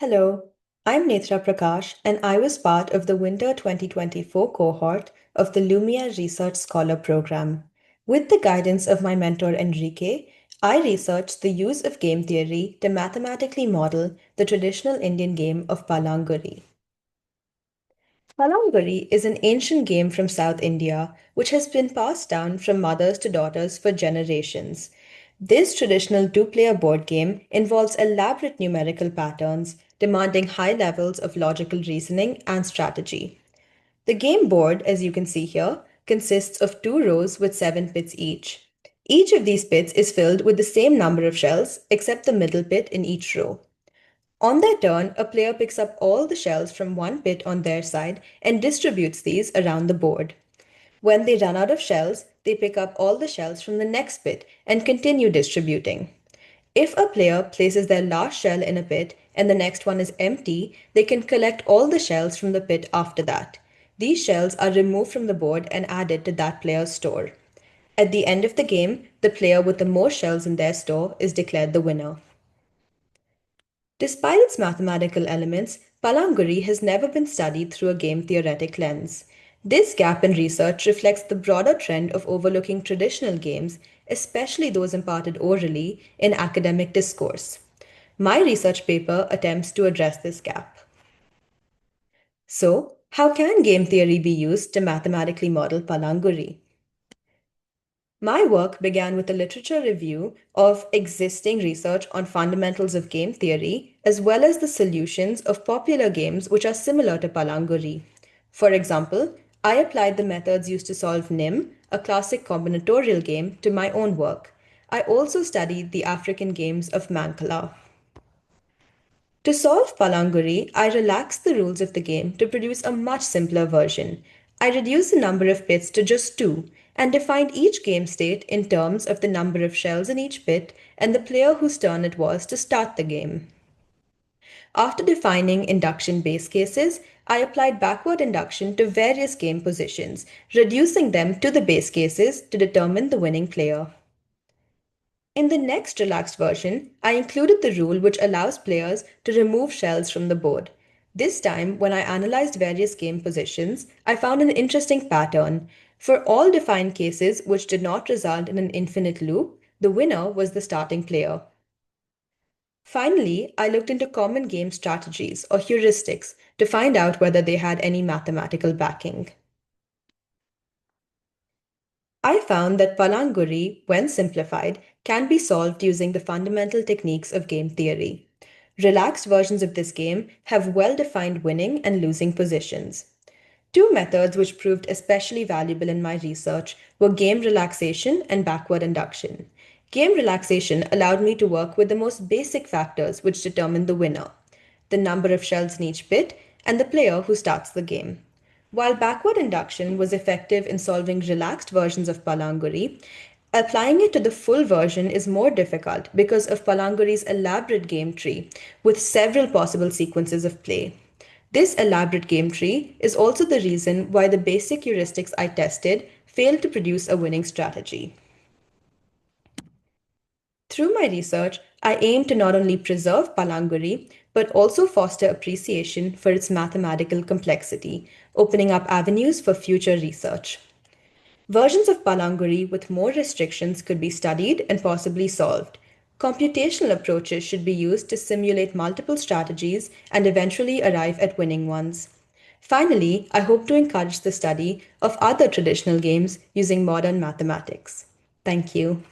Hello, I'm Netra Prakash, and I was part of the Winter 2024 cohort of the Lumiere Research Scholar Program. With the guidance of my mentor Enrique, I researched the use of game theory to mathematically model the traditional Indian game of Pallanguzhi. Pallanguzhi is an ancient game from South India which has been passed down from mothers to daughters for generations. This traditional two-player board game involves elaborate numerical patterns demanding high levels of logical reasoning and strategy. The game board, as you can see here, consists of two rows with 7 pits each. Each of these pits is filled with the same number of shells except the middle pit in each row. On their turn, a player picks up all the shells from one pit on their side and distributes these around the board. When they run out of shells, they pick up all the shells from the next pit and continue distributing. If a player places their last shell in a pit and the next one is empty, they can collect all the shells from the pit after that. These shells are removed from the board and added to that player's store. At the end of the game, the player with the most shells in their store is declared the winner. Despite its mathematical elements, Palanguri has never been studied through a game theoretic lens. This gap in research reflects the broader trend of overlooking traditional games, especially those imparted orally, in academic discourse. My research paper attempts to address this gap. So, how can game theory be used to mathematically model Palanguri? My work began with a literature review of existing research on fundamentals of game theory, as well as the solutions of popular games which are similar to Palanguri. For example, I applied the methods used to solve NIM, a classic combinatorial game, to my own work. I also studied the African games of Mancala. To solve Palanguri, I relaxed the rules of the game to produce a much simpler version. I reduced the number of pits to just two and defined each game state in terms of the number of shells in each pit and the player whose turn it was to start the game. After defining induction base cases, I applied backward induction to various game positions, reducing them to the base cases to determine the winning player. In the next relaxed version, I included the rule which allows players to remove shells from the board. This time, when I analyzed various game positions, I found an interesting pattern. For all defined cases which did not result in an infinite loop, the winner was the starting player. Finally, I looked into common game strategies or heuristics to find out whether they had any mathematical backing. I found that Palanguri, when simplified, can be solved using the fundamental techniques of game theory. Relaxed versions of this game have well-defined winning and losing positions. Two methods which proved especially valuable in my research were game relaxation and backward induction. Game relaxation allowed me to work with the most basic factors which determine the winner: the number of shells in each pit and the player who starts the game. While backward induction was effective in solving relaxed versions of Palanguri, applying it to the full version is more difficult because of Palanguri's elaborate game tree with several possible sequences of play. This elaborate game tree is also the reason why the basic heuristics I tested failed to produce a winning strategy. Through my research, I aim to not only preserve Palanguri, but also foster appreciation for its mathematical complexity, opening up avenues for future research. Versions of Palanguri with more restrictions could be studied and possibly solved. Computational approaches should be used to simulate multiple strategies and eventually arrive at winning ones. Finally, I hope to encourage the study of other traditional games using modern mathematics. Thank you.